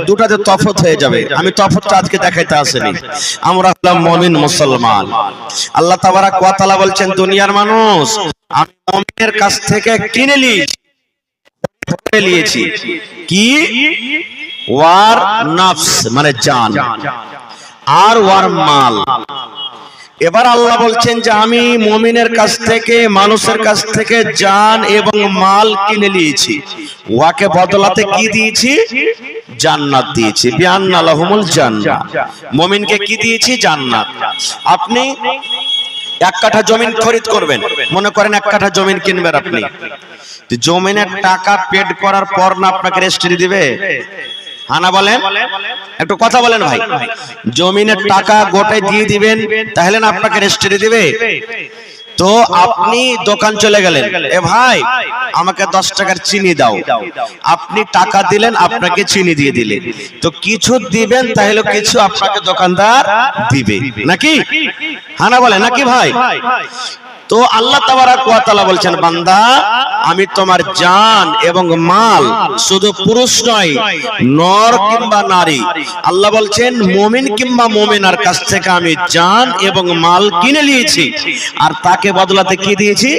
দুটাতে তফাৎ হয়ে যাবে। আমি তফাৎটা আজকে দেখাইতে আসিনি। আমরা হলাম মুমিন মুসলমান। আল্লাহ তাবারাক ওয়া তাআলা বলছেন, দুনিয়ার মানুষ আমি মুমিনের কাছ থেকে কিনে নিয়েছি কি? ওয়ার নফস মানে জান, আর ওয়ার মাল। এবার আল্লাহ বলছেন যে আমি মুমিনের কাছ থেকে, মানুষের কাছ থেকে জান এবং মাল কিনে নিয়েছি। ওয়াকে বদলাতে কি দিয়েছি? জান্নাত দিয়েছি। বিআন্না লাহুমুল জান্নাহ। মুমিনকে কি দিয়েছি? জান্নাত। আপনি এক কাঠা জমিন খরিদ করবেন, মনে করেন এক কাঠা জমিন কিনবেন আপনি। জমিনের টাকা পেড করার পর না আপনাকে রেজিস্ট্রি দিবে? হানা বলেন, একটু কথা বলেন ভাই। জমিনের টাকা গোটাই দিয়ে দিবেন, তাহলে না আপনাকে রেজিস্ট্রি দিবে? তো আপনি দোকান চলে গেলেন, এ ভাই আমাকে 10 টাকার চিনি দাও। আপনি টাকা দিলেন, আপনাকে চিনি দিয়ে দিলে, তো কিছু দিবেন, তাহলে কিছু আপনাকে দোকানদার দিবে নাকি? হানা বলেন নাকি ভাই? তো আল্লাহ তাবারাক ওয়া তাআলা বলছেন, বান্দা আমি তোমার জান এবং মাল, শুধু পুরুষ নয়, নর কিংবা নারী, আল্লাহ বলছেন মুমিন কিংবা মুমিনার কাছ থেকে আমি জান এবং মাল কিনে নিয়েছি, আর তাকে বদলাতে কি দিয়েছি?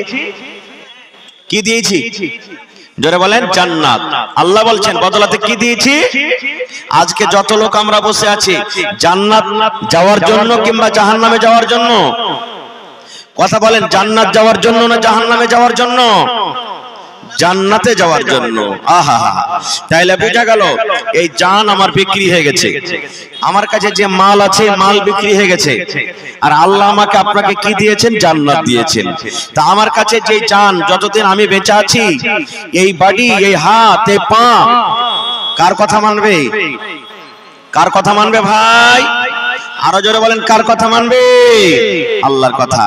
কি দিয়েছি? জোরে বলেন, জান্নাত। আল্লাহ বলছেন বদলাতে কি দিয়েছি? আজকে যত লোক আমরা বসে আছি, জান্নাত যাওয়ার জন্য কিংবা জাহান্নামে যাওয়ার জন্য? কথা বলেন, জান্নাত যাওয়ার জন্য না জাহান্নামে যাওয়ার জন্য? জান্নাতে যাওয়ার জন্য। আহা, তাইলে বোঝা গেল এই জান আমার বিক্রি হয়ে গেছে, আমার কাছে যে মাল আছে মাল বিক্রি হয়ে গেছে, আর আল্লাহ আমাকে আপনাকে কি দিয়েছেন? জান্নাত দিয়েছেন। তা আমার কাছে যে জান, যতদিন আমি বেঁচে আছি, এই বডি, এই হাত, এই পা, কার কথা মানবে? কার কথা মানবে ভাই? আরো জোরে বলেন, কার কথা মানবে? আল্লাহর কথা।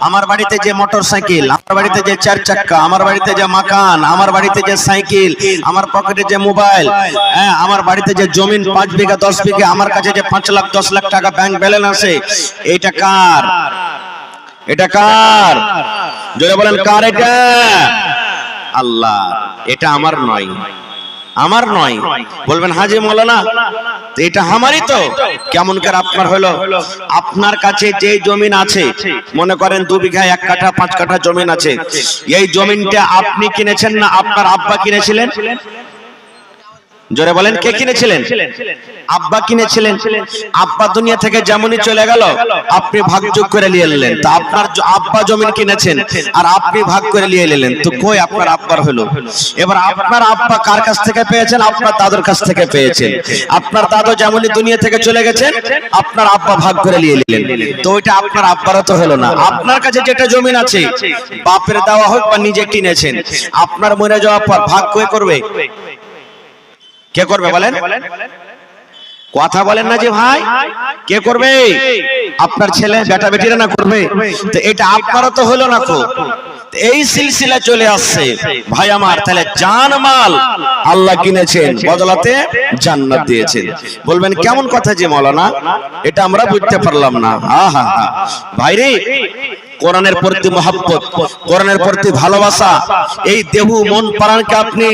আমার বাড়িতে যে মোটরসাইকেল, আমার বাড়িতে যে 4 চাক্কা, আমার বাড়িতে যে মাকান, আমার বাড়িতে যে সাইকেল, আমার পকেটে যে মোবাইল, আমার বাড়িতে যে জমিন 5 বিঘা 10 বিঘা, আমার কাছে যে 5 লাখ 10 লাখ টাকা ব্যাংক ব্যালেন্স আছে, এটা কার? এটা কার? জোরে বলেন, কার এটা? আল্লাহ। এটা আমার নয়, আমার নয়। বলবেন হাজি মাওলানা এটা আমারই তো। কেমন করে আপনার হলো? আপনার কাছে যে জমিন আছে, মনে করেন 2 বিঘা 1 কাঠা 5 কাঠা জমিন আছে, এই জমিনটা আপনি কিনেছেন না আপনার আব্বা কিনেছিলেন? জোরে বলেন, কে কিনেছিলেন? আব্বা কিনেছিলেন। আব্বা দুনিয়া থেকে যেমনই চলে গেল, আপনি ভাগযোগ করে নিয়ে এলেন। তা আপনার আব্বা জমিন কিনেছেন আর আপনি ভাগ করে নিয়ে এলেন, তো কই আপনার আব্বার হলো? এবার আপনার আব্বা কার কাছ থেকে পেয়েছেন? আপনার দাদুর কাছ থেকে পেয়েছেন। আপনার দাদু যেমনই দুনিয়া থেকে চলে গেছেন, আপনার আব্বা ভাগ করে নিয়ে এলেন, তো ওইটা আপনার আব্বারও তো হলো না। আপনার কাছে যেটা জমিন আছে, বাপের দেওয়া হোক বা নিজে কিনেছেন, আপনার মরে যাওয়ার পর ভাগ কে করবে? কে করবে বলেন? কথা বলেন না যে ভাই, কে করবে? আপনার ছেলে বেটা বেটিরা না করবে? তো এটা আপনারও তো হলো না তো। এই সিলসিলা চলে আসছে ভাই আমার। তাহলে জান মাল আল্লাহ কিনেছেন, বদলাতে জান্নাত দিয়েছেন। বলবেন কেমন কথা যে মাওলানা, এটা আমরা বুঝতে পারলাম না। আহা ভাইরে, কোরআনের প্রতি মহব্বত, কোরআনের প্রতি ভালোবাসা, এই দেহু মন প্রাণকে আপনি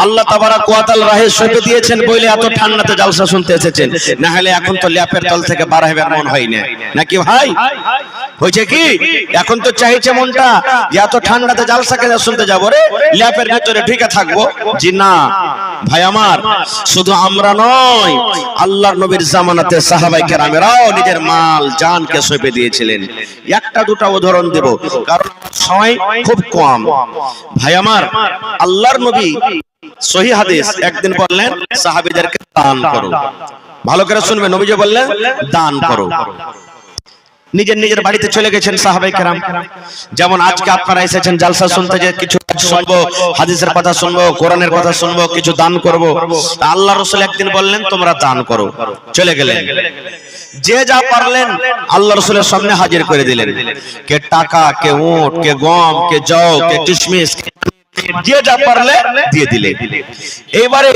আল্লাহ তাবারাক ওয়া তাআলা রাহে সঁপে দিয়েছেন বলে এত ঠান্ডাতে জালসা শুনতে এসেছেন, না হলে এখন তো ল্যাপের তল থেকে বার হইবার মন হয় না, নাকি ভাই? হয়েছে কি? এখন তো চাইছে মনটা এত ঠান্ডাতে জালসাকে শুনতে যাবো, রে ল্যাপের ভিতরে ঢুকে থাকবো। জি না ভাই আমার, শুধু আমরা নয়, আল্লাহর নবীর জামানাতে সাহাবায়ে কেরামেরাও নিজের মাল জানকে সঁপে দিয়েছিলেন। একটা দুটা উদাহরণ দেব, কারণ সময় খুব কম। ভাই আমার, আল্লাহর নবী সহিহ হাদিস একদিন বললেন সাহাবীদেরকে দান করো। ভালো করে শুনবেন, নবীজি বললেন দান করো। নিজের নিজের বাড়িতে চলে গেছেন সাহাবায়ে কেরাম। যেমন আজকে আপনারা এসেছেন জালসা শুনতে, যে কিছু শুনবো, হাদিসের কথা শুনবো, কোরআনের কথা শুনবো, কিছু দান করব। আল্লাহ রাসূল একদিন বললেন তোমরা দান করো, চলে গেলেন। যে যা পারলেন আল্লাহ রাসূলের সামনে হাজির করে দিলেন। কে টাকা, কে উট, কে গম, কে জও, কে কিশমিশ, যে যা পারলে দিয়ে দিলে। এইবারে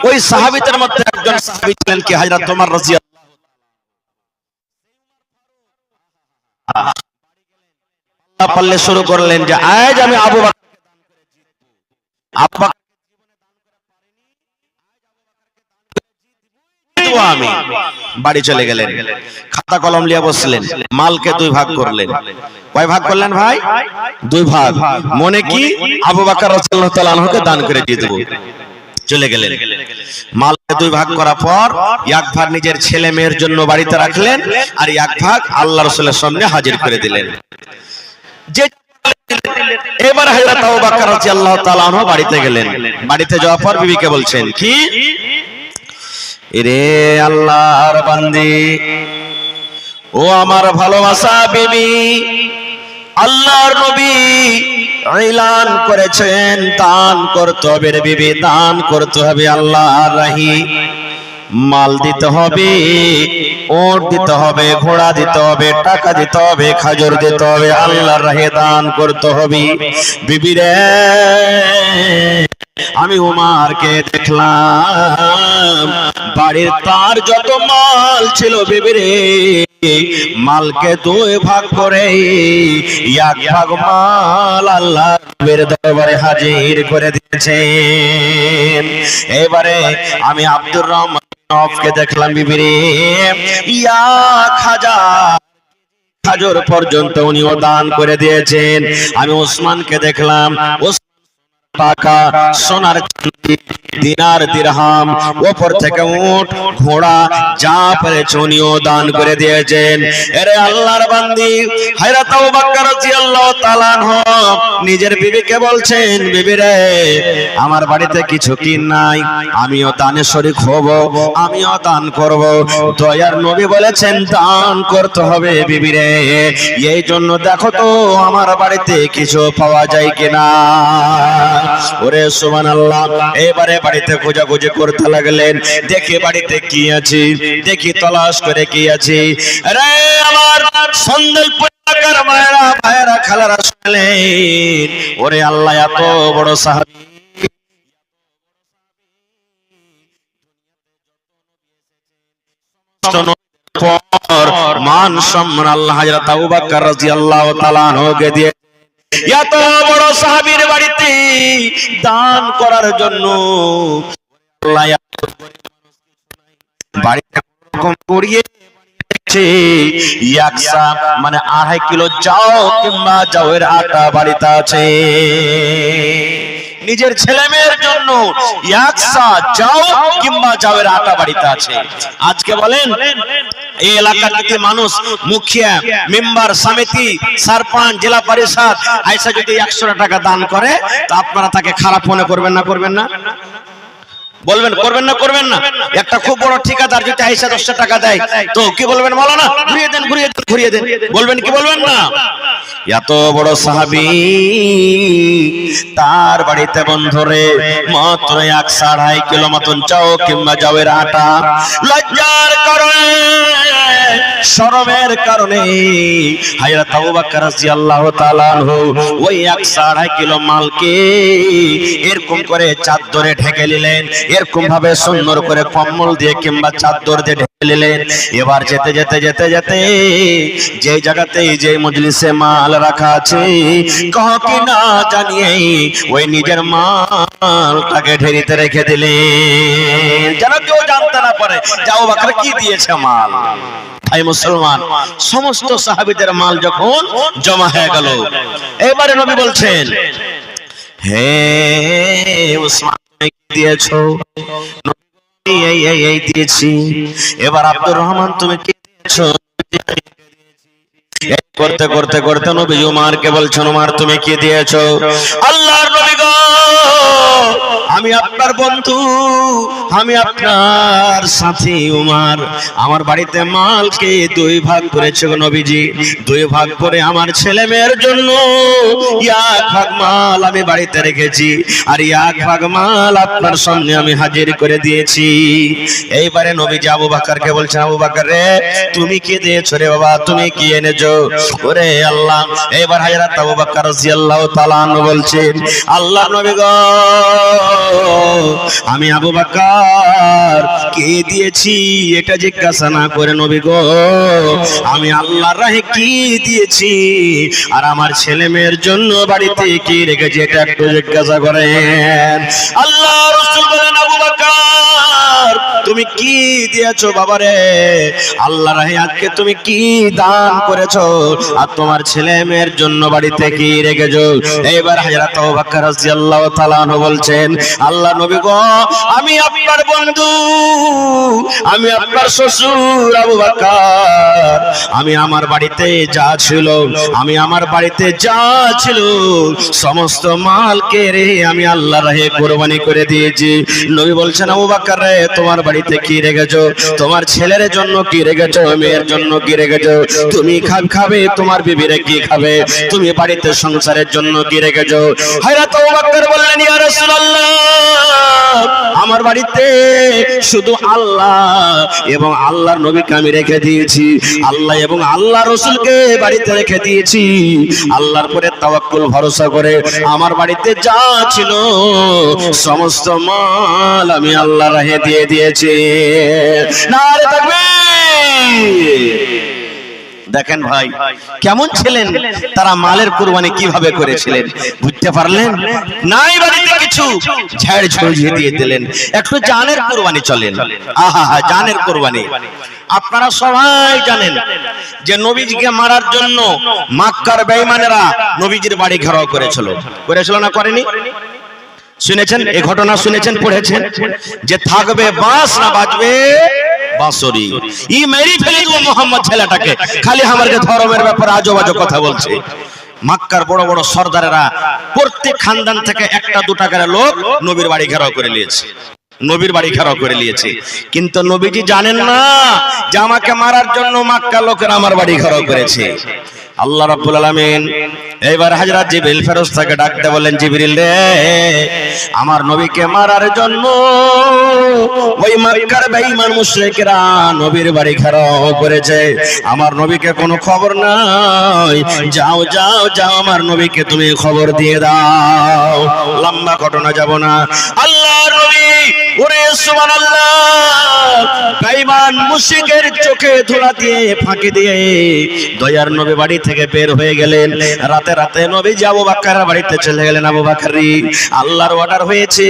ওই সাহাবীদের মধ্যে একজন সাহাবী ছিলেন কি হযরত ওমর রাদিয়াল্লাহু আনহু। পারলে শুরু করলেন যে আজ আমি আবু বকর ও আমি। বাড়ি চলে গেলেন, খাতা কলম লিয়ে বসলেন, মালকে দুই ভাগ করলেন। কয় ভাগ করলেন ভাই? দুই ভাগ। মনে কি আবু বকর রাদিয়াল্লাহু তাআলা আনহুকে দান করে দিয়ে দেব। চলে গেলেন, মালকে দুই ভাগ করার পর এক ভাগ নিজের ছেলে মেয়ের জন্য বাড়িতে রাখলেন, আর এক ভাগ আল্লাহ রাসূলের সামনে হাজির করে দিলেন। যে এবার হযরত আবু বকর রাদিয়াল্লাহু তাআলা আনহু বাড়িতে গেলেন। বাড়িতে যাওয়ার পর বিবিকে বলছেন কি, এরে আল্লাহর বান্দি, ও আমার ভালোবাসা বিবি, আল্লাহর নবী এলান করেছেন দান করতে হবে রে বিবি, দান করতে হবে আল্লাহর রাহি। মাল দিতে হবে, ওট দিতে হবে, ঘোড়া দিতে হবে, টাকা দিতে হবে, খাজর দিতে হবে, আল্লাহর রাহে দান করতে হবে। বিবি রে, আমি উমারকে দেখলাম বাড়ির তার যত মাল ছিল বিবি রে, মালকে দুই ভাগ করে এক ভাগ মাল আল্লাহর দরবারে হাজির করে দিয়েছেন। এবারে আমি আব্দুর রহমান কে দেখলাম বিবি রে, খাজর পর্যন্ত উনিও দান করে দিয়েছেন। আমি ওসমানকে দেখলাম, টাকা, সোনার দিনার দিরহাম, ওপর থেকে উট ঘোড়া যা পেরেছে উনিও দান করে দিয়েছেন। এরে আল্লাহর বান্দি, হযরত আবু বকর রাদিয়াল্লাহু তাআলা আনহু নিজের বিবিকে বলছেন, বিবি রে, আমার বাড়িতে কিছু কি নাই, আমিও দানে শরীক হব, আমিও দান করব। দয়ার নবী বলেছেন দান করতে হবে বিবি রে, এই জন্য দেখো তো আমার বাড়িতে কিছু পাওয়া যায় কিনা। ওরে সুবহানাল্লাহ। এবারে বাড়িতে খোঁজাখুঁজি করতে লাগলেন, দেখি বাড়িতে কি আছে, দেখি তলাশ করে কি আছে। আরে আমার সন্দেলপুর এলাকার মায়েরা, ভাইয়েরা, খালারা শুনলেন, ওরে আল্লাহ এত বড় সাহাবী, মান সম্মান আল্লাহ হযরত আবু বকর রাদিয়াল্লাহু তাআলা আনহুকে দিয়ে এত বড় সাহাবীর বাড়িতে দান করার জন্য বাড়িতে কম করিয়ে মানে 2.5 কিলো যাও কিংবা যাওয়ের আটা বাড়িতে আছে। নিজের ছেলে মেয়ের জন্য একসা যাও কিংবা যাওয়ের আটা বাড়িতে আছে। আজকে বলেন এই এলাকার যদি মানুষ, মুখিয়া, মেম্বার, সমিতি, সরপঞ্চ, জেলা পরিষদ আইসা যদি 100 টাকা দান করে, তো আপনারা তাকে খারাপ মনে করবেন না? করবেন না? বলবেন করবেন না? করবেন না? একটা খুব বড় ঠিকাদার যদি আইসা 10 টাকা দেয়, তো কি বলবেন? মাওলানা ঘুরিয়ে দেন, ঘুরিয়ে দেন, ঘুরিয়ে দেন, বলবেন কি বলবেন না? এত বড় সাহাবী, তার বাড়িতে বন্ধুরে মাত্র 1.5 কিলো মতন চাও কিংবা যাওয়ের আটা, লজ্জার কারণে, শরমের কারণে হযরত আবু বকর রাদিয়াল্লাহু তাআলা আনহু ওই 1.5 কিলো মালকে এরকম করে চাদরে ঢেকে নিলেন, এরকম ভাবে সুন্দর করে কম্বল দিয়ে কিংবা চাদর দিয়ে ঢেকে নিলেন। এবার যেতে যেতে যেতে যেতে যে জায়গাতে যে মজলিসে মাল রাখা আছে, কাউকে না জানিয়ে ওই নিজের মালটাকে ঢেরিতে রেখে দিলেন, যেন কেউ জানতে না পারে যে আবু বকর কি দিয়েছে মাল। ভাই মুসলমান, সমস্ত সাহাবীদের মাল যখন জমা হয়ে গেল, এবারে নবী বলছেন, হে উসমান কি দিয়েছো? এই দিয়েছি। এবার আব্দুর রহমান তুমি কি দিয়েছো? করতে করতে করতে নবী উমারকে বলছেন, উমার তুমি কি দিয়েছো? আল্লাহর নবী গো, আমি আপনার বন্ধু, আমি আপনার সাথী উমার, আমার বাড়িতে মালকে 2 ভাগ করেছে নবীজি। 2 ভাগ করে আমার ছেলে মেয়ের জন্য 1 ভাগ মাল আমি বাড়িতে রেখেছি, আর 1 ভাগ মাল আপনার সামনে আমি হাজির করে দিয়েছি। এইবারে নবীজি আবু বকরকে বলছেন, আবু বকর রে, তুমি কি দিয়েছো রে বাবা, তুমি কি এনেছো? ওরে আল্লাহ। এবার হযরত আবু বকর রাদিয়াল্লাহু তাআলা আনহু বলছেন, আল্লাহর নবী গো, আমি আবু বকর কি দিয়েছি এটা জিজ্ঞাসা না করে নবী গো, আমি আল্লাহর রাহে কি দিয়েছি আর আমার ছেলে মেয়ের জন্য বাড়িতে কি রেখেছি এটা একটু জিজ্ঞাসা করেন। আল্লাহ রাসূল বলেন, আবু বকর তুমি কি দিয়েছো বাবারে, আল্লাহর রাহে আজকে তুমি কি দান করেছো, আর তোমার ছেলে মেয়ের জন্য বাড়িতে কি রেখেছো। এবার হযরত আবু বকর রাদিয়াল্লাহু তাআলা আনহু বলছেন, আল্লাহ নবী গো, আমি আপনার বন্ধু, আমি আপনার শ্বশুর আবু বকর, আমি আমার বাড়িতে যা ছিল, আমি আমার বাড়িতে যা ছিল সমস্ত মালকে রে আমি আল্লাহর রাহে কুরবানি করে দিয়েছি। নবী বলছেন, আবু বকর রে, তোমার বাড়িতে কি রেখেছো, তোমার ছেলের জন্য কি রেখেছো, মেয়ের জন্য কি রেখেছো, তুমি খাবে, তোমার বিবিরে কি খাবে, তুমি বাড়িতে সংসারের জন্য কি রেখেছো। হযরত আবু বকর বললেন, ইয়া রাসূলুল্লাহ, আমার বাড়িতে শুধু আল্লাহ এবং আল্লাহর নবীকে আমি রেখে দিয়েছি, আল্লাহ এবং আল্লাহ রাসূলকে বাড়িতে রেখে দিয়েছি, আল্লাহর উপরে তাওয়াক্কুল ভরসা করে আমার বাড়িতে যা ছিল সমস্ত মাল আমি আল্লাহর রাহে দিয়ে দিয়েছি। নারে তাকবীর। দেখেন ভাই কেমন ছিলেন তারা, মালের কুরবানি কিভাবে করেছিলেন বুঝতে পারলেন? নাই বাড়িতে কিছু, ঝাড় ঝুড়িয়ে দিয়ে দিলেন, একটু জানের কুরবানি চলেন। আহা, জানের কুরবানি। আপনারা সবাই জানেন যে নবীজিকে মারার জন্য মক্কার বেঈমানেরা নবীজির বাড়ি ঘেরাও করেছিল না করেনি? শুনেছেন এই ঘটনা, শুনেছেন, পড়েছেন যে থাকবে বাঁশ না বাজবে বাঁশরি, ই মেরি ফেলে দেবো মোহাম্মদ ছেলেটাকে, খালি আমাদের ধর্মের ব্যাপারে আজো বাজো কথা বলছে। মক্কার বড় বড় সর্দারেরা প্রত্যেক খানদান থেকে একটা দুটা করে লোক নবীর বাড়ি ঘেরাও করে নিয়েছে, নবীর বাড়ি ঘেরাও করে নিয়েছে। কিন্তু নবীজি জানেন না যে আমাকে মারার জন্য মক্কার লোকেরা আমার বাড়ি ঘেরাও করেছে। আল্লাহ রাব্বুল আলামিন এইবার হযরত জিবরিল ফেরেশতাকে ডাকতে বলেন, জিবরিল রে, আমার নবীকে মারার জন্য ওই মক্কার বেঈমান মুশরিকরা নবীর বাড়ি ঘেরাও করেছে, আমার নবীকে কোনো খবর নাই, যাও যাও যাও আমার নবীকে তুমি খবর দিয়ে দাও। লম্বা ঘটনা যাব না। আল্লাহর নবী, ওরে সুবহানাল্লাহ, বেঈমান মুশরিকের চোখে ধুলা দিয়ে ফাঁকি দিয়ে দয়ার নবী বাড়ি থেকে বের হয়ে গেলেন। রাতে রাতে নবীজি আবু বকরের বাড়িতে চলে গেলেন। আবু বকরি, আল্লাহর অর্ডার হয়েছে,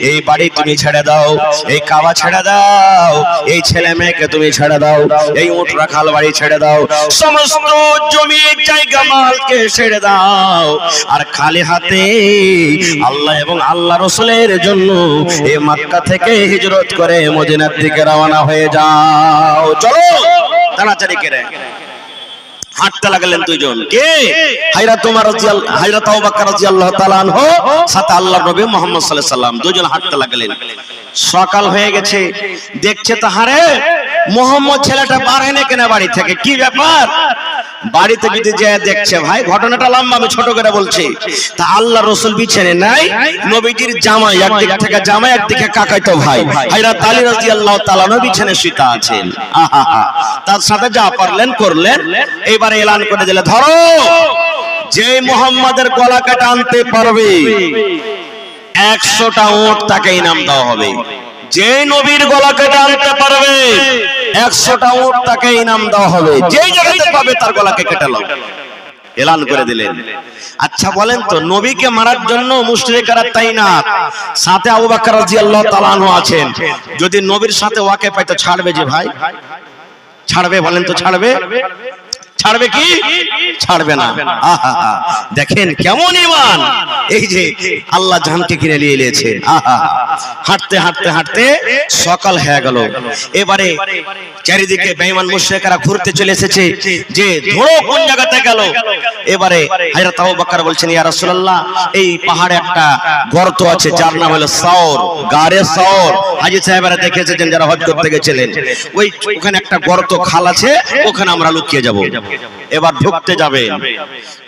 এই বাড়ি তুমি ছেড়ে দাও, এই কাবা ছেড়ে দাও, এই ছেলে মেয়েকে তুমি ছেড়ে দাও, এই উট রাখাল বাড়ি ছেড়ে দাও, সমস্ত জমি জায়গা মালকে ছেড়ে দাও, আর খালি হাতে আল্লাহ এবং আল্লাহ রাসূলের জন্য এই মক্কা থেকে হিজরত করে মদিনার দিকে রওনা হয়ে যাও। চলো তাড়াতাড়ি করে হাঁটতে লাগলেন দুইজন। কে? হযরত আবু বকর রাদিয়াল্লাহু তাআলা আনহু সাথে আল্লাহর নবী মুহাম্মদ সাল্লাল্লাহু আলাইহি সাল্লাম, দুইজন হাঁটতে লাগলেন। সকাল হয়ে গেছে, দেখছে তাহারে মোহাম্মদ ছেলেটা বার হয় না কেন বাড়ি থেকে, কি ব্যাপার? বাড়িতে যদি যে দেখছে, ভাই ঘটনাটা লম্বা, আমি ছোট করে বলছি। তা আল্লাহ রাসূল বিছানে নাই, নবীজির জামাই একদিক থেকে জামাই, একদিকে কাকাইতো ভাই হযরত আলী রাদিয়াল্লাহু তাআলা নবী বিছানে শুয়ে আছেন। আহা, তার সাথে যা পারলেন করলেন। এবারে এলান করে দিলে, ধরো, যে মুহাম্মাদের গলা কাটা আনতে পারবে 100টা উট তাকে ইনাম দেওয়া হবে। যে নবীর গলা কেটে আনতে পারবে 100টা উট তাকে ইনাম দেওয়া হবে, যেই জায়গাতে পাবে তার গলাকে কেটে নাও, এলান করে দিলেন। আচ্ছা বলেন তো, নবীকে মারার জন্য মুশরিকরা তাইনাত, সাথে আবু বকর রাদিয়াল্লাহু তাআলা আনহু আছেন, যদি নবীর সাথে ওয়াকে পাইতো ছাড়বে যে ভাই? ছাড়বে? বলেন তো ছাড়বে? ছাড়বে কি? ছাড়বে না। আহা, দেখেন কেমন ঈমান, এই যে আল্লাহ জানকে কিনে নিয়ে এসেছে। আহা, হাঁটতে হাঁটতে হাঁটতে সকাল হয়ে গেল। এবারে চারিদিকে বেঈমান মুশরিকরা ঘুরতে চলে এসেছে যে ধরো কোন জায়গাতে গেল। এবারে হযরত আবু বকর বলছেন, ইয়া রাসূলুল্লাহ, এই পাহাড়ে একটা গর্ত আছে যার নাম হলো সাওর, গারে সাওর। হাজী সাহেবরা দেখেছেন যারা হজ করতে গেছিলেন, ওখানে একটা গর্ত খাল আছে, ওখানে আমরা লুকিয়ে যাব। এবার ঢুকতে যাবে।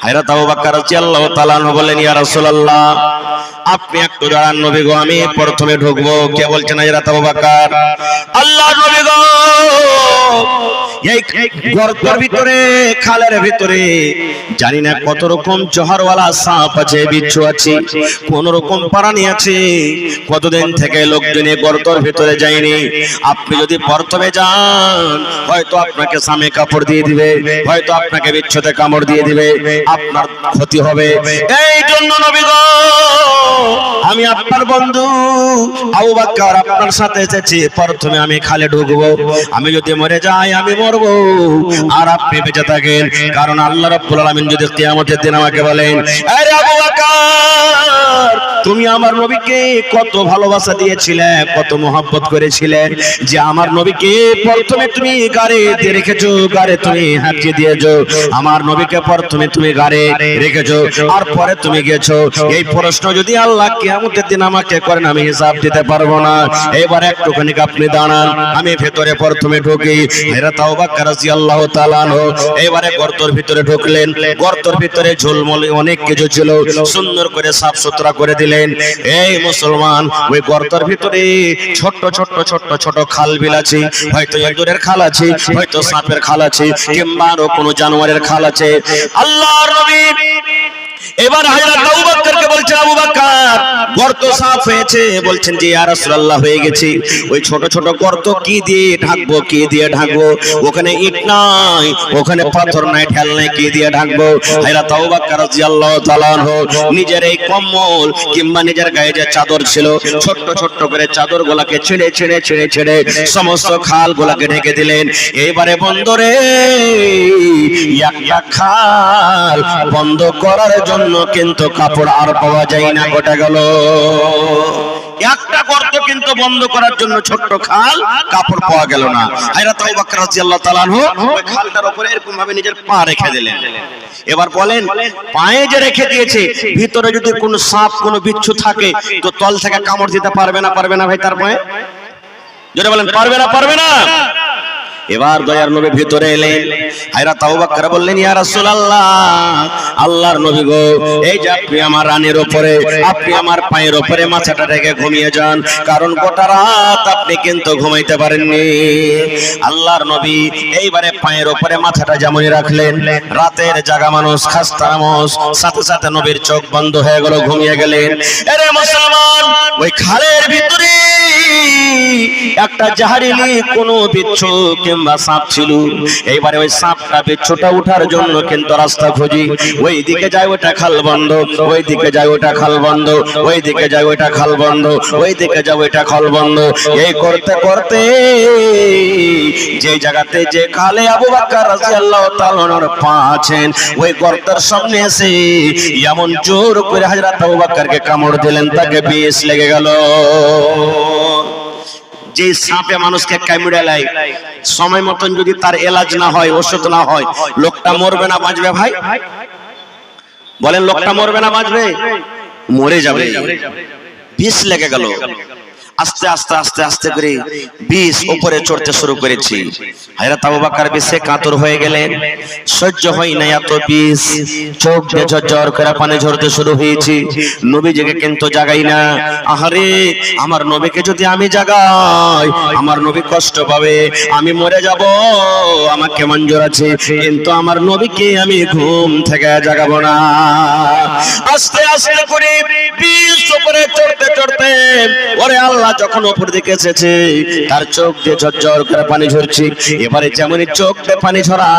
হযরত আবু বকর রাদিয়াল্লাহু তাআলা আনহু বললেন, ইয়া রাসূলুল্লাহ, আপনি একটু দাঁড়ান নবী গো, আমি প্রথমে ঢুকবো। কে বলছেন? হযরত আবু বকর। আল্লাহর নবী গো, এই গর্তের ভিতরে, খালের ভিতরে জানি না কত রকম জহরওয়ালা সাপ আছে, বিচ্ছু আছে, কোন রকম প্রাণী আছে, কতদিন থেকে লোকজন এই গর্তের ভিতরে যায়নি। আপনি যদি প্রথমে যান, হয়তো আপনাকে সামে কাপড় দিয়ে দিবে, হয়তো আপনাকে বিচ্ছুতে কামড় দিয়ে দিবে, আপনার ক্ষতি হবে। এই জন্য নবী গো, আমি আপনার বন্ধু আবু বকর আপনার সাথে এসেছি, প্রথমে আমি খালে ঢুকবো, আমি যদি মরে যাই আমি মরবো আর আপনি বেঁচে থাকেন। কারণ আল্লাহ রাব্বুল আলামিন যদি কিয়ামতের দিন আমাকে বলেন, আরে আবু বকর তুমি আমার নবীকে কত ভালোবাসা দিয়েছিলে, কত মহব্বত করেছিলে, যে আমার নবীকে প্রথমে তুমি গাড়ে দিয়ে রেখেছো, গাড়ে তুমি হাঁটিয়ে দিয়েছো, আমার নবীকে প্রথমে তুমি গাড়ে রেখেছো আর পরে তুমি গেছো। এই প্রশ্ন যদি আল্লাহ কিয়ামতের দিন আমাকে করেন আমি হিসাব দিতে পারবো না। এবার একটুখানি আপনি দাঁড়ান, আমি ভেতরে প্রথমে ঢুকি। হযরত আবু বকর রাদিয়াল্লাহু তাআলা আনহু এবারে গর্তের ভিতরে ঢুকলেন। গর্তের ভিতরে ঝুলমুল অনেক কিছু ছিল, সুন্দর করে সাফ সুতরা করে দিলেন। এই মুসলমান, ওই গর্তের ভিতরে ছোট ছোট ছোট ছোট খাল বিল আছে, হয়তো ইঁদুরের খাল আছে, হয়তো সাপের খাল আছে, কিংবা আরো কোনো জানোয়ারের খাল আছে। আল্লাহর নবী এবার হযরত আবু বকরকে বলছেন, আবু বকর গর্ত সাফ হয়েছে? বলছেন যে ইয়া রাসূলুল্লাহ হয়ে গেছে। ওই ছোট ছোট গর্ত কি দিয়ে ঢাকবো, কি দিয়ে ঢাকবো? ওখানে ইট নাই, ওখানে পাথর নাই, ঢাল নাই, কি দিয়ে ঢাকবো? হযরত আবু বকর রাদিয়াল্লাহু তাআলা আনহু নিজের এই কম্বল কিংবা নিজের গায়ে যে চাদর ছিল, ছোট্ট ছোট্ট করে চাদর গুলাকে ছেড়ে ছেড়ে ছেড়ে ছেড়ে সমস্ত খাল গুলাকে ঢেকে দিলেন। এইবারে বন্দরে একটা খাল বন্ধ করার জন্য কিন্তু কাপড় আর পাওয়া যায় না, গোটা গেল। একটা গর্ত কিন্তু বন্ধ করার জন্য ছোট্ট খাল, কাপড় পাওয়া গেল না। হযরত আবু বকর রাদিয়াল্লাহু তাআলা আনহু ওই খালটার উপরে এরকম ভাবে নিজের পা রেখে দিলেন। এবার বলেন, পায়ে যে রেখে দিয়েছে, ভিতরে যদি কোনো সাপ কোনো বিচ্ছু থাকে তো তল থেকে কামড় দিতে পারবে না? পারবে না ভাই? তার পায়ে জোরে বলেন, পারবে না? পারবে না? এবার দয়ার নবী ভিতরে এলেন। হযরত আবু বকর বললেন, ইয়া রাসূলুল্লাহ, আল্লাহর নবী গো, এই যে আপনি আমার রানের উপরে, আপনি আমার পায়ের উপরে মাথাটা রেখে ঘুমিয়ে যান, কারণ গোটা রাত আপনি কিন্তু ঘুমাইতে পারেননি। আল্লাহর নবী এইবারে পায়ের উপরে মাথাটা যেমনই রাখলেন, রাতের জাগা মানুষ, খাস্তা মানুষ, সাথে সাথে নবীর চোখ বন্ধ হয়ে গেল, ঘুমিয়ে গেলেন। আরে মুসলমান, ওই খালের ভিতরে একটা জাহারিলি কোন বিচ্ছু কিংবা সাপ ছিল। এইবারে ওই সাপটা বিচ্ছুটা উঠার জন্য কিন্তু রাস্তা খুঁজি, ওই দিকে যায় ওটা খাল বন্ধ, ওই দিকে যায় ওটা খাল বন্ধ, ওই দিকে যায় ওটা খাল বন্ধ, ওই দিকে যায় ওটা খাল বন্ধ। এই করতে করতে যে জায়গাতে যে খালে আবু বকর রাদিয়াল্লাহু তাআলা আনহুর পা আছেন, ওই গর্তের সামনে এসে এমন জোর করে হযরত আবু বকরকে কামড় দিলেন, তাকে বিষ লেগে গেল। যে সাপে মানুষকে কামড়ে লাই, সময় মতন যদি তার এলাজ না হয়, ওষুধ না হয়, লোকটা মরবে না বাঁচবে? ভাই বলেন, লোকটা মরবে না বাঁচবে? মরে যাবে। বিষ লেগে গেল। আস্তে আস্তে আস্তে আস্তে করে বিষ উপরে চড়তে শুরু করেছি। হযরত আবু বকর বিষে কাতর হয়ে গেলেন, সহ্য হয় না এত বিষ, চোখ দিয়ে ঝরঝর করে পানি ঝরতে শুরু হয়েছে। নবীজিকে কিন্তু জাগাই না। আহারে, আমার নবীকে যদি আমি জাগাই, আমার নবী কষ্ট পাবে, আমি মরে যাব, আমাকে মঞ্জুর আছে, কিন্তু আমার নবীকে আমি ঘুম থেকে জাগাবো না। আস্তে আস্তে করে বিষ উপরে চড়তে চড়তে ওরে আল্লাহ যখন উপর দিকে এসেছে, তার চোখ দিয়ে ঝরঝর করে পানি ঝরছে। এবারে যেমনই চোখ দিয়ে পানি ঝরা,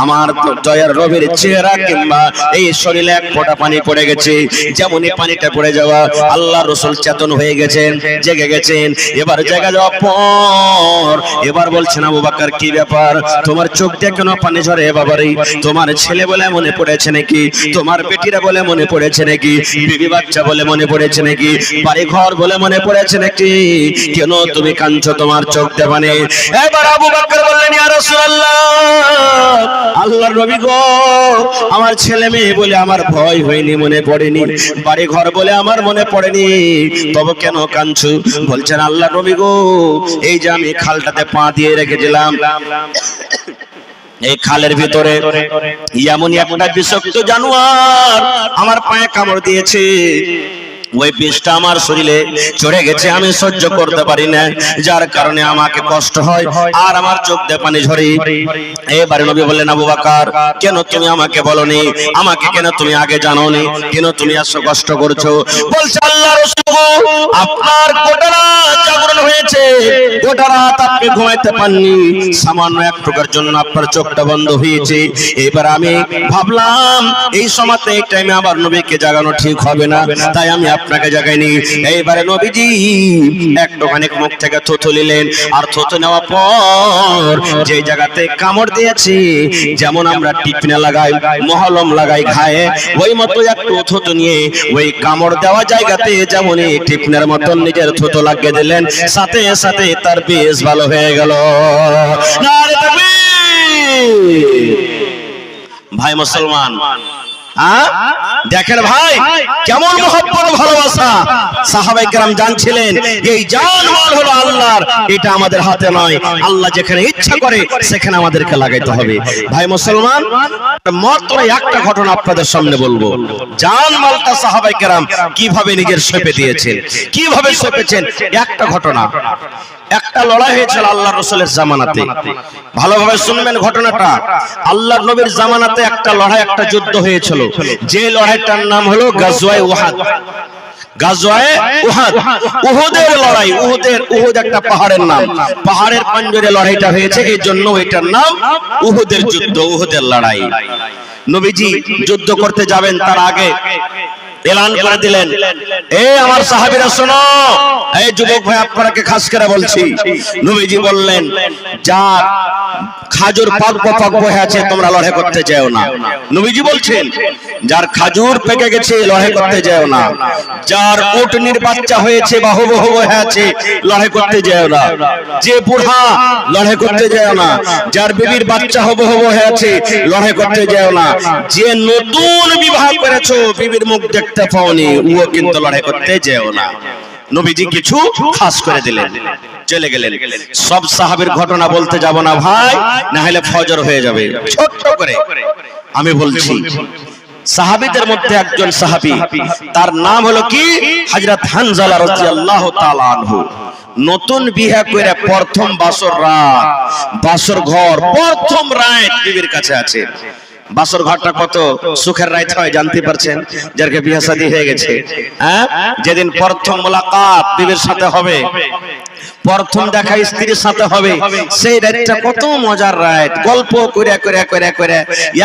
আমার দয়ার রবের চেহারা কিংবা এই শরীরে এক ফোঁটা পানি পড়ে গেছে। যেমনই পানিটা পড়ে যাওয়া, আল্লাহ রাসূল চেতন হয়ে গেছেন, জেগে গেছেন। এবার জেগে যাওয়ার পর এবার বলছেন, আবু বকর কি ব্যাপার, তোমার চোখ দিয়ে কেন পানি ঝরে? বাবারে, তোমার ছেলে বলে মনে পড়েছে নাকি? তোমার বেটিরা বলে মনে পড়েছে নাকি? বিবি বাচ্চা বলে মনে পড়েছে নাকি? বাড়ি ঘর বলে মনে পড়েছে নাকি? কেন তুমি কাঁদছো? তোমার চোখ দিয়ে পানি। এবার আবু বকর বললেন, ইয়া রাসূলুল্লাহ, আল্লাহর নবী গো, আমার ছেলে মেয়ে বলে আমার ভয় হয়নি, মনে পড়েনি, বাড়ি ঘর বলে আমার মনে পড়েনি, তবে কেন কাঁদছো? বলছেন, আল্লাহর নবী গো, এই যে আমি খালটাতে পা দিয়ে রেখেছিলাম, এই খালের ভিতরে এমনই একটা বিষাক্ত জানোয়ার আমার পায়ে কামড় দিয়েছে। ওই বিষটা আমার শরীরে চড়ে গেছে, আমি সহ্য করতে পারি না, যার কারণে আমাকে কষ্ট হয় আর আমার চোখ দিয়ে পানি ঝরে। এবারে নবী বললেন, আবু বকর, কেন তুমি আমাকে বলনি? আমাকে কেন তুমি আগে জানোনি? কেন তুমি এত কষ্ট করছো? বলছে, আল্লাহর রাসূল, আপনার গোটা রাত জাগরণ হয়েছে, গোটা রাত আপনি ঘুমাইতে পাননি, সামান্য এক টুকার জন্য আপনার চোখটা বন্ধ হয়েছে। এবার আমি ভাবলাম এই সময়তে এই টাইমে আবার নবীকে জাগানো ঠিক হবে না, তাই আমি আপনাকে জাগাইনি। এইবারে নবীজি একটুখানি মুখ থেকে থুথু নিলেন, আর থুথু নেওয়ার পর যে জায়গাতে কামড় দিয়েছি, যেমন আমরা টিপনা লাগাই, মহলম লাগাই ঘায়ে, ওই মতো একটু থুথু নিয়ে ওই কামড় দেওয়া জায়গাতে যেমনই টিপনার মতন নিজের থুথু লাগিয়ে দিলেন, সাথে সাথে তার বেশ ভালো হয়ে গেল। নারে তাকবীর! ভাই মুসলমান, দেখেন ভাই কেমন মহব্বত ভালোবাসা। সাহাবায়ে কেরাম জানছিলেন এই জান মাল হলো আল্লাহর, এটা আমাদের হাতে নয়। আল্লাহ যেখানে ইচ্ছা করে সেখানে আমাদেরকে লাগাইতে হবে। ভাই মুসলমান, মাত্র একটা ঘটনা আপনাদের সামনে বলবো। জান মালটা সাহাবায়ে কেরাম কিভাবে নিজের সঁপে দিয়েছেন, কিভাবে সঁপেছেন, একটা ঘটনা। একটা লড়াই হয়েছিল আল্লাহ রাসূলের জামানাতে। ভালোভাবে শুনবেন ঘটনাটা। আল্লাহর নবীর জামানাতে একটা লড়াই, একটা যুদ্ধ হয়েছিল। যে লড়াইটার নাম হলো গাজওয়ায়ে উহুদ। গাজওয়ায়ে উহুদ, উহুদের লড়াই। উহুদ একটা পাহাড়ের নাম। পাহাড়ের পাঞ্জরে লড়াইটা হয়েছে, এই জন্য এটার নাম উহুদের যুদ্ধ, উহুদের লড়াই। নবীজি যুদ্ধ করতে যাবেন তার আগে এলান করে দিলেন, এ আমার সাহাবীরা শোনো, এই যুবক ভাই আপনাকে খাস করে বলছি। নবীজি বললেন, যার খাজুর পাকবো হয়ে আছে তোমরা লড়াই করতে যেও না। নবীজি বলছেন, যার খাজুর পেকে গেছে লড়াই করতে যেও না। যার উটনির বাচ্চা হয়েছে বা হবু হয়ে আছে লড়াই করতে যেও না। যে বুড়া লড়াই করতে যেও না। যার বিবির বাচ্চা হবু হয়ে আছে লড়াই করতে যেও না। যে নতুন বিবাহ করেছো, বিবির মুখ দেখতে পাওনি, ও কিন্তু লড়াই করতে যেও না। নবীজি কিছু খাস করে দিলেন, চলে গেলেন। সব সাহাবীর ঘটনা বলতে যাব না ভাই, না হলে ফজর হয়ে যাবে। ছোট্ট করে আমি বলছি, সাহাবীদের মধ্যে একজন সাহাবী, তার নাম হলো কি হযরত হানজালা রাদিয়াল্লাহু তাআলা আনহু। নতুন বিয়ে করে প্রথম বাসর রাত, বাসর ঘর প্রথম রাত বিবির কাছে আছে। বাসর ঘরটা কত সুখের রাত হয় জানতে পারছেন, যারকে বিয়ে শাদী হয়ে গেছে। হ্যাঁ, যেদিন প্রথম মোলাকাত বিবির সাথে হবে, প্রথম দেখা স্ত্রীর সাথে হবে, সেই রাতটা কত মজার রাত। গল্প করে করে করে করে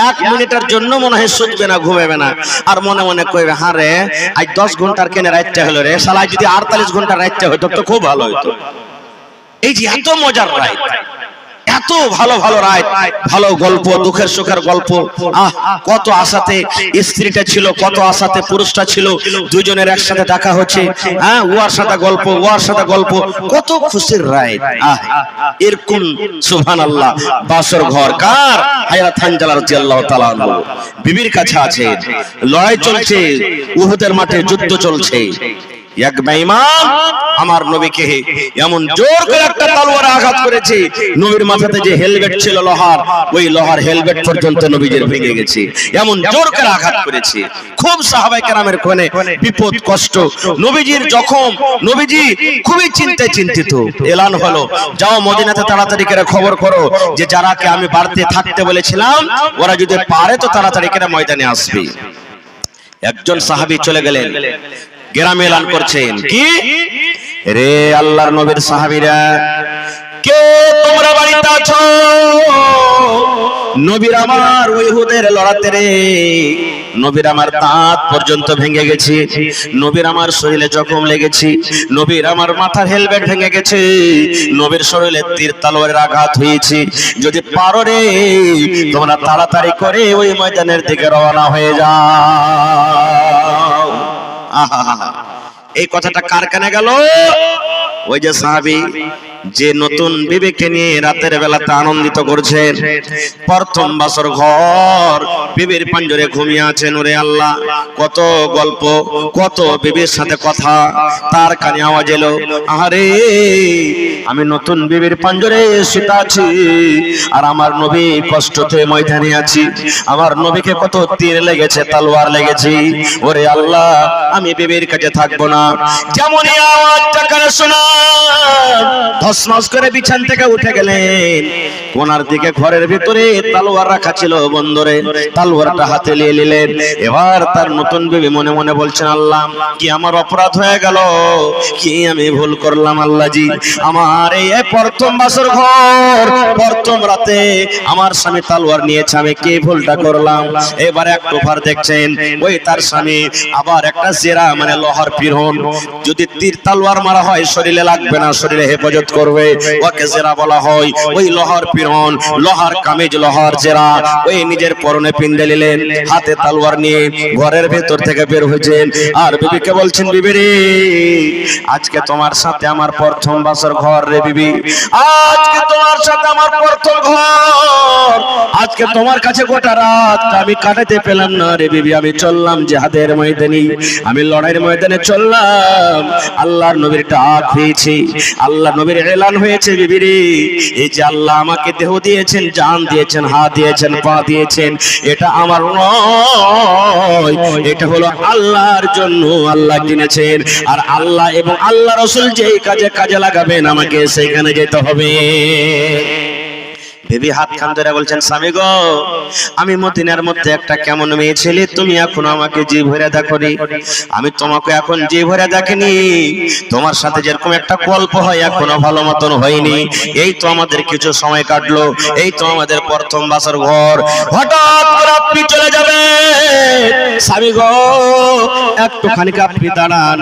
1 মিনিটের জন্য মনে হয় শুধবে না, ঘুমাবে না, আর মনে মনে কইবে, হ্যাঁ রে আজ 10 ঘন্টার কেন রাতটা হলো রে, শালা যদি 48 ঘন্টার রাতটা হতো তো খুব ভালো হতো। এই যে এত মজার রাত, এত ভালো ভালো রাত, ভালো গল্প, দুঃখের সুখের গল্প। কত আশাতে স্ত্রীটা ছিল, কত আশাতে পুরুষটা ছিল, দুজনের একসাথে দেখা হচ্ছে। ওর সাথে গল্প, ওর সাথে গল্প, কত খুশির রাত। এরকম সুবহানাল্লাহ বাসর ঘর কার? হযরত হানজালা রাদিয়াল্লাহু তাআলা আনহু বিবির কাছে আছে, লড়াই চলছে, উহুদের মাঠে যুদ্ধ চলছে। এক বেঈমান আমার নবীকে এমন জোর করে একটা তলোয়ারে আঘাত করেছে, নবীর মাথাতে যে হেলমেট ছিল লোহার, ওই লোহার হেলমেট পর্যন্ত নবীজির ভেঙে গেছে। এমন জোর করে আঘাত করেছে। খুব সাহাবায়ে কেরামের কোনে বিপদ কষ্ট, নবীজির জখম, নবীজি খুবই চিন্তিত। এলান হলো, যাও মদিনাতে তাড়াতাড়ি করে খবর করো যে যারাকে আমি বাড়িতে থাকতে বলেছিলাম ওরা যদি পারে তো তাড়াতাড়ি করে ময়দানে আসবে। একজন সাহাবী চলে গেলেন, গ্রামে এলান করছেন, কি রে আল্লাহর নবীর সাহাবীরা, কে তোমরা বাড়িতে আছো? নবীর আমার উহুদের লড়াতে রে, নবীর আমার দাঁত পর্যন্ত ভেঙে গেছে, নবীর আমার শরীরে জখম লেগেছে, নবীর আমার মাথার হেলমেট ভেঙে গেছে, নবীর শরীরে তীর তলোয়ারের আঘাত হয়েছে। যদি পারো রে তোমরা তাড়াতাড়ি করে ওই ময়দানের দিকে রওনা হয়ে যাও। এই কথাটা কার কানে গেল? ওই যে সাহাবী যে নতুন বিবিকে নিয়ে রাতের বেলাতে আনন্দিত করছেন, প্রথম বাসর ঘর, বিবির পাঞ্জরে ঘুমিয়ে আছেন। ওরে আল্লাহ, কত গল্প, কত বিবির সাথে কথা, তার কানে আওয়াজ এলো, আরে আমি নতুন বিবির পাঞ্জরে শুতে আছি, আর আমার নবী কষ্টতে ময়দানে আছি, আমার নবীকে কত তীর লেগেছে, তলোয়ার লেগেছে। ওরে আল্লাহ, আমি বিবির কাছে থাকবো না। যেমনই আওয়াজটা কানে শোনা, ধসমস করে বিছান থেকে উঠে গেলেন, কোনার দিকে ঘরের ভিতরে তলোয়ার রাখা ছিল। বন্ধুরে, তলোয়ারটা হাতে নিয়ে নিলেন। এবার তার নতুন বিবি মনে মনে বলছেন, আল্লাহ কি আমার অপরাধ হয়ে গেল, কি আমি ভুল করলাম আল্লাহ জি। আমার এই প্রথম বাসর ঘর, প্রথম রাতে আমার স্বামী তলোয়ার নিয়েছে, আমি কি ভুলটা করলাম। এবার একটু ভার দেখছেন ওই তার স্বামী আবার একটা জেরা মানে লোহার পিরন, যদি তীর তলোয়ার মারা হয় শরীরে লাগবে না, শরীরে হেফাজত করবে, ওকে জেরা বলা হয়। ওই লোহার পিরন, লোহার কামিজ, লোহার জেরা ওই নিজের পরনে পিন্দে নিলেন, হাতে তলোয়ার নিয়ে ঘরের ভেতর থেকে বের হয়েছেন। আর বিবিকে বলছেন, বিবি রে আজকে তোমার সাথে আমার প্রথম বাসর ঘর রে বিবি, আজকে তোমার সাথে আমার প্রথম ঘর, আজকে তোমার কাছে গোটা রাত আমি কাটাতে পেলাম না রে বিবি। আমি চললাম জিহাদের ময়দানে, আমি লড়াইয়ের ময়দানে চললাম, আল্লাহর নবীর ডাক হয়েছে, আল্লাহ নবীর এলান হয়েছে। বিবি রে এই যে আল্লাহ আমাকে দেহ দিয়েছেন, জান দিয়েছেন, হাত দিয়েছেন, পা দিয়েছেন, এটা আমার নয়, এটা হলো আল্লাহর জন্য আল্লাহ কিনেছেন। আর আল্লাহ এবং আল্লাহ রাসূল যেই কাজে কাজে লাগাবেন আমাকে সেখানে যেতে হবে। বিবি হাত খান ধরে বলছেন, স্বামী গো আমি মদিনার মধ্যে একটা কেমন মেয়ে ছেলে, তুমি এখন আমাকে জি ভরে দেখনি, আমি তোমাকে এখন জি ভরে দেখিনি, তোমার সাথে যেরকম একটা গল্প হয় এখনো ভালো মতন হয়নি। এই তো আমাদের কিছু সময় কাটলো, এই তো আমাদের প্রথম বাসর ঘর, হঠাৎ করে আপনি চলে যাবে। স্বামী গো একটুখানি আপনি দাঁড়ান,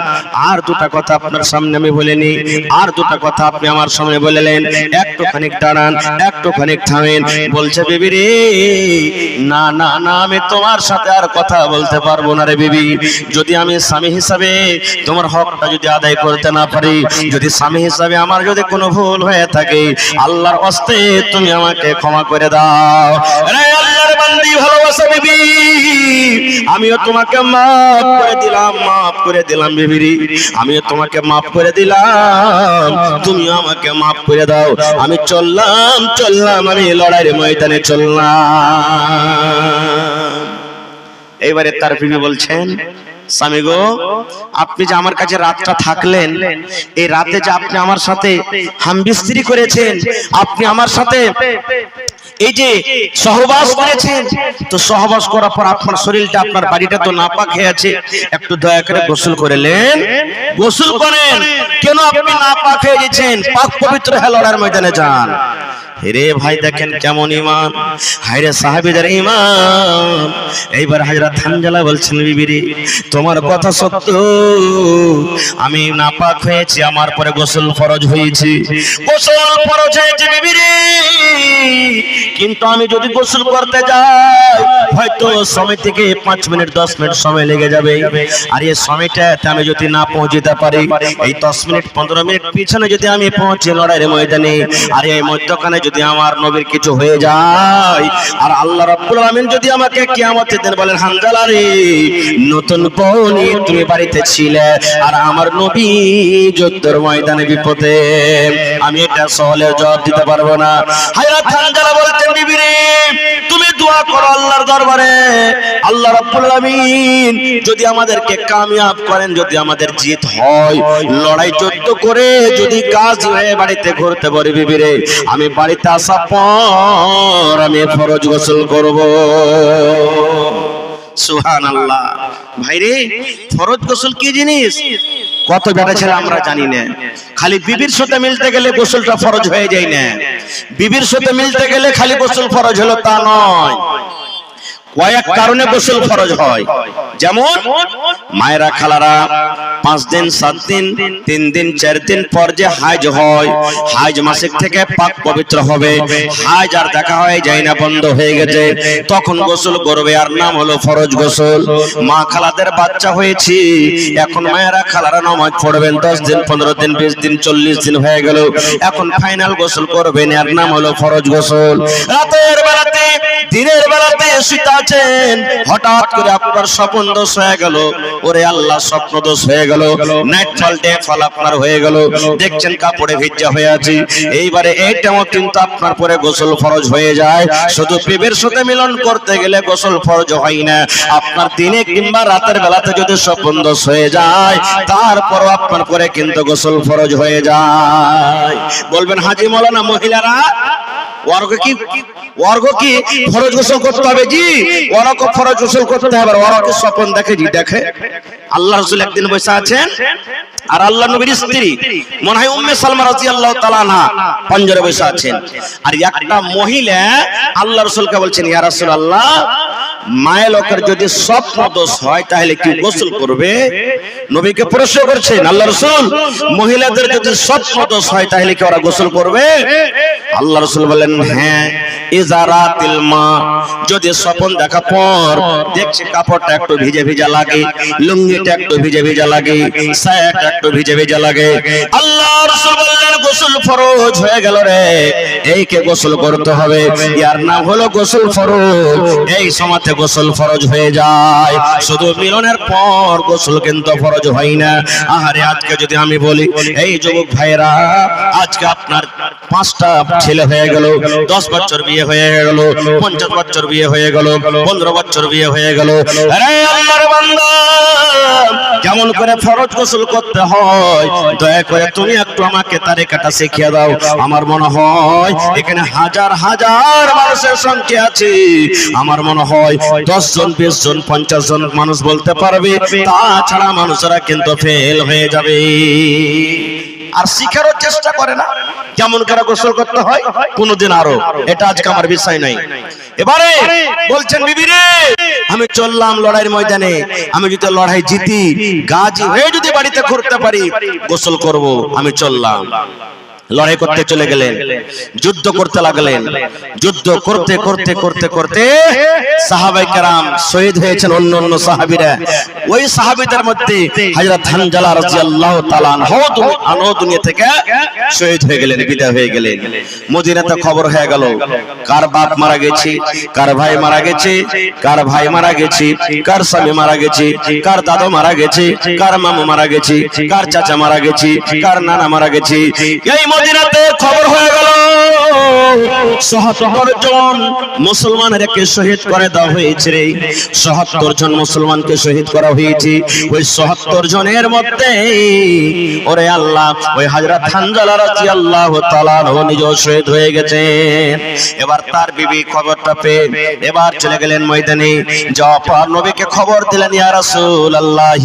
আর দুটা কথা আপনার সামনে আমি বলে নি, আর দুটা কথা আপনি আমার সামনে বললেন, একটুখানি দাঁড়ান, একটুখানি থামেন। বলছে বিবি রে না না না, আমি তোমার সাথে আর কথা বলতে পারবো না রে বিবি, যদি আমি স্বামী হিসাবে তোমার হকটা যদি আদায় করতে না পারি, যদি স্বামী হিসাবে আমার যদি কোনো ভুল হয়ে থাকে, আল্লাহর ওয়াস্তে তুমি আমাকে ক্ষমা করে দাও। রে আল্লাহর বান্দি ভালোবাসা বিবি, আমিও তোমাকে মাফ করে দিলাম, মাফ করে দিলাম বিবি রে, আমিও তোমাকে মাফ করে দিলাম, তুমিও আমাকে মাফ করে দাও। আমি চললাম চললাম, আমি লড়াইয়ের ময়দানে চললাম। এইবারে তার বিবি বলছেন, স্বামী গো আপনি যে আমার কাছে রাতটা থাকলেন, এই রাতে যে আপনি আমার সাথে হামবিস্তিরি করেছেন, আপনি আমার সাথে এই যে সহবাস করেছেন, তো সহবাস করার পর আপনার শরীরটা, আপনার বাড়িটা তো নাপাক হয়ে আছে, একটু দয়া করে গোসল করেলেন, গোসল করেন। কেন আপনি নাপাক হয়ে গেছেন, পাক পবিত্র হয়ে লড়াইয়ের ময়দানে যান। রে ভাই দেখেন কেমন ইমান, হায়রে সাহাবীদের ইমান। এইবার হযরত হানজালা বলছেন, বিবি রে তোমার কথা সত্য, আমি নাপাক হয়েছি, আমার পরে গোসল ফরজ হয়েছে, গোসল ফরজ হয়েছে বিবি রে, কিন্তু আমি যদি গোসল করতে যাই হয়তো সময় থেকে 5 মিনিট 10 মিনিট সময় লেগে যাবে। আর এই সময়টাতে আমি যদি না পৌঁছতে পারি, এই 10 মিনিট 15 মিনিট পিছনে যদি আমি পৌঁছে লড়াইয়ের ময়দানে, আর এই মধ্যখানে যদি আমার নবীর কিছু হয়ে যায়, আর আল্লাহ রাব্বুল আলামিন যদি আমাকে কিয়ামতের দিন বলেন, হানজালা রে নতুন বউ নিয়ে তুমি বাড়িতে ছিলে আর আমার নবী যুদ্ধের ময়দানে বিপদে, আমি এটা সহলে জবাব দিতে পারবো না। হযরত হানজালা বলতেন, বিবি রে তুমি দোয়া করো আল্লাহর দরবারে, আল্লাহ রাব্বুল আলামিন যদি আমাদেরকে কামিয়াব করেন, যদি আমাদের জিত হয়, লড়াই যুদ্ধ করে যদি গাজী হয়ে বাড়িতে ঘুরতে পারি, বিবি রে আমি বাড়িতে আসার পর আমি ফরজ গোসল করব। সুবহানাল্লাহ। ভাইরে ফরজ গোসল কি জিনিস কত বেটা ছেলে আমরা জানি না, খালি বিবির সাথে মিলতে গেলে গোসলটা ফরজ হয়ে যায় না, বিবির সাথে মিলতে গেলে খালি গোসল ফরজ হলো তা নয়, কয়েক কারণে গোসল ফরজ হয়। যেমন মায়েরা খালারা 5 দিন 7 দিন 3 দিন 4 দিন পর যে হাইজ হয়, হাইজ মাসিক থেকে পাক পবিত্র হবে, হাইজ আর দেখা হয় যায় না, বন্ধ হয়ে গেছে, তখন গোসল করবে, আর নাম হলো ফরজ গোসল। মা খালাদের বাচ্চা হয়েছে, এখন মায়েরা খালারা নামাজ পড়বেন, 10 দিন 15 দিন 20 দিন 40 দিন হয়ে গেল, এখন ফাইনাল গোসল করবেন, আর নাম হলো ফরজ গোসল। রাতের বেলাতে দিনের বেলাতে শুতে আছেন, হঠাৎ করে আপনার স্বপ্ন দোষ হয়ে গেল, ওরে আল্লাহ স্বপ্ন দোষ হয়ে গেল, নাইট ফল ডে ফল আপনার হয়ে গেল, দেখছেন কাপড়ে ভিজা হয়ে আছে, এইবারে এইটাও কিন্তু আপনার পরে গোসল ফরজ হয়ে যায়। শুধু বিবির সাথে মিলন করতে গেলে গোসল ফরজ হয় না, আপনার দিনে কিংবা রাতের বেলাতে যদি স্বপ্ন দোষ হয়ে যায় তারপরও আপনার পরে কিন্তু গোসল ফরজ হয়ে যায়। বলবেন হাজী মাওলানা মহিলারা অর্ঘ কি ফরজ গোসল করতে হবে? জি, অর্ঘ ফরজ গোসল করতে হবে। অর্ঘ স্বপ্ন দেখে? জি দেখে। আল্লাহ রাসূল একদিন বসে আছেন, আর আল্লাহ নবীর স্ত্রী মনে হয় উম্মে সালমা রাদিয়াল্লাহু তাআলা আনহা পঞ্জরে বসে আছেন, আর একটা মহিলা আল্লাহ রাসূলকে বলছেন, ইয়া রাসূলুল্লাহ, মায়ের লোকের যদি স্বপ্ন দোষ হয় তাহলে কি গোসল করবে? নবীকে প্রশ্ন করছেন আল্লাহ রাসূল, মহিলাদের যদি স্বপ্ন দোষ হয় তাহলে কি ওরা গোসল করবে? আল্লাহ রাসূল বলেন, হ্যাঁ, ইজারাতিল মা, যদি স্বপ্ন দেখা পর দেখছে কাপড়টা একটু ভিজে ভিজে লাগে, লুঙ্গিটা একটু ভিজে ভিজে লাগে, সায়াটা একটু ভিজে ভিজে লাগে, আল্লাহ রাসূল বললেন গোসল ফরজ হয়ে গেল রে, এইকে গোসল করতে হবে। ইয়ার নাম হলো গোসল ফরজ। এই সময়তে গোসল ফরজ হয়ে যায়, শুধু মিলনের পর গোসল কিন্তু ফরজ হয় না। আহারে, আজকে যদি আমি বলি, এই যুবক ভাইরা, আজকে আপনার 5টা ছেলে হয়ে গেল, 10 বছর বিয়ে হয়ে গেল, 50 বছর বিয়ে হয়ে গেল, 15 বছর বিয়ে হয়ে গেল, আরে আল্লাহর বান্দা, কেমন করে ফরজ গোসল করতে হয় দয়া করে তুমি একটু আমাকে তারিকাটা শিখিয়ে দাও। আমার মনে হয় এখানে হাজার হাজার মানুষের সংখ্যা আছে, আমার মনে হয় 10 জন, 20 জন, 50 জন মানুষ বলতে পারবে, তাছাড়া মানুষেরা কিন্তু ফেল হয়ে যাবে। আর শিখারও চেষ্টা করে না কেমন করে গোসল করতে হয় কোনদিন। আরো এটা আজকে আমার বিষয় নাই। এবারে বলছেন, বিবি রে, আমি চললাম লড়াইয়ের ময়দানে, আমি যদি লড়াই জিতি, গাজী হয়ে যদি বাড়িতে ঘুরতে পারি, গোসল করব। আমি চললাম, লড়াই করতে চলে গেলেন, যুদ্ধ করতে লাগলেন, যুদ্ধ করতে করতে করতে করতে সাহাবায়ে কেরাম শহীদ হয়েছেন, অন্য অন্য সাহাবীরা। ওই সাহাবীদের মধ্যে হযরত হানজালা রাদিয়াল্লাহু তাআলা আনহু দুনিয়া থেকে শহীদ হয়ে গেলেন, বিদায় হয়ে গেলেন। মদিনাতে খবর হয়ে গেল, কার বাপ মারা গেছে, কার ভাই মারা গেছে, কার ভাই মারা গেছে, কার স্বামী মারা গেছে, কার দাদু মারা গেছে, কার মামু মারা গেছে, কার চাচা মারা গেছে, কার নানা মারা গেছে। এই মদিনাতে খবর হয়ে গেল ৭৭ জন মুসলমানের কে শহীদ করে দেওয়া হয়েছে রে। ৭৭ জন মুসলমানকে শহীদ করা হয়েছে। ওই ৭৭ জনের মধ্যে ওরে আল্লাহ, ওই হযরত হানজালা রাদিয়াল্লাহু তাআলা নিজেও শহীদ হয়ে গেছেন। এবার তার বিবি খবরটা পেয়ে এবার চলে গেলেন ময়দানে, যাওয়ার পর নবীকে খবর দিলেন, ইয়া রাসূলুল্লাহ,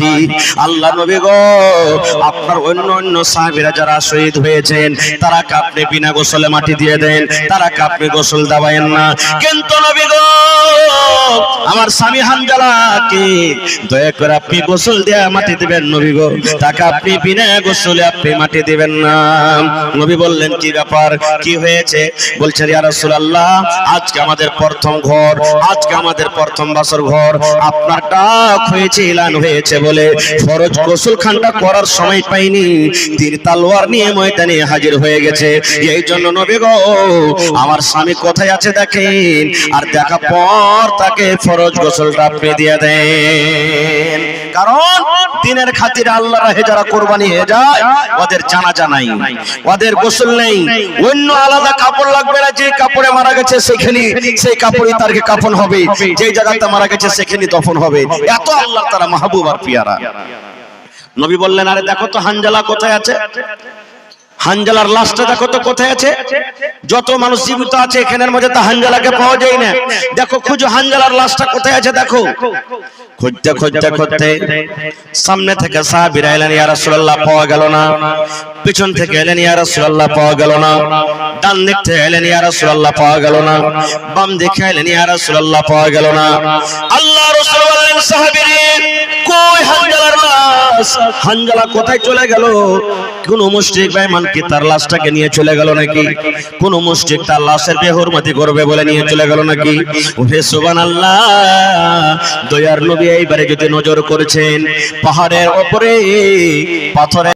আল্লাহ নবী গো, আপনার অন্য অন্য সাহাবীরা যারা শহীদ হয়েছেন তারা আপনি বিনা গোসলে মাটি দিয়ে দেন, তারা আপনি গোসল দাবায়েন না, কিন্তু নবী গো, আমার স্বামী হানজালাকে দয়া করে আপনি গোসল দিয়ে মাটি দিবেন। নবী গো, তাকে আপনি বিনা গোসলে আপনি মাটি দিবেন না। নবী বললেন, কি ব্যাপার, কি হয়েছে? বলছেন, ইয়া রাসূলুল্লাহ, আজকে আমাদের প্রথম ঘর, আজকে আমাদের প্রথম বাসর ঘর, আপনার ডাক হয়েছে, এলান হয়েছে বলে ফরজ গোসল খানটা করার সময় পাইনি, তীর তলোয়ার নিয়ে ময়দানে হাজির হয়ে গেছে। এই জন্য নবী গো, আমার স্বামী কোথায় আছে দেখেন, আর দেখা পর তাকে ফরজ গোসলটা আপনি দিয়ে দেন। কারণ দিনের খাতিরে আল্লাহর রাহে যারা কুরবানি হয়ে যায়, ওদের জানাজা নাই, ওদের গোসল নেই, অন্য আলাদা কাপড় লাগবে না। যে কাপড়ে মারা গেছে সেখানে সেই কাপড়ই তার কাফন হবে, যে জায়গাতে মারা গেছে সেখানে দফন হবে। এত আল্লাহর তারা মাহবুব আর পিয়ারা। নবী বললেন, আরে দেখো তো হানজালা কোথায় আছে, হানজালার লাশটা দেখো তো কোথায় আছে। যত মানুষ জীবিত আছে এখানের মধ্যে তো হানজালাকে পাওয়া যায় না, দেখো খুঁজো হানজালার লাশটা কোথায় আছে দেখো। খুঁজতে খুঁজতে খুঁজতে সামনে থেকে সাহাবীরা এলেন, ইয়া রাসূলুল্লাহ, পাওয়া গেল না। পিছন থেকে এলেন, ইয়া রাসূলুল্লাহ, পাওয়া গেল না। ডান দিক থেকে এলেন, ইয়া রাসূলুল্লাহ, পাওয়া গেল না। বাম দিকে এলেন, ইয়া রাসূলুল্লাহ, পাওয়া গেল না। আল্লাহ রাসূল বললেন, সাহাবীরা, কই হানজালার লাশ? হানজালা কোথায় চলে গেল? কোন মুশরিক বেঈমান কি তার লাশটাকে নিয়ে চলে গেল নাকি? কোন মুশরিক তার লাশের বেহুরমতি করবে বলে নিয়ে চলে গেল নাকি? ওহে সুবহানাল্লাহ, দয়ার নবী এইবারে যদি নজর করেছেন পাহাড়ের উপরে পাথরে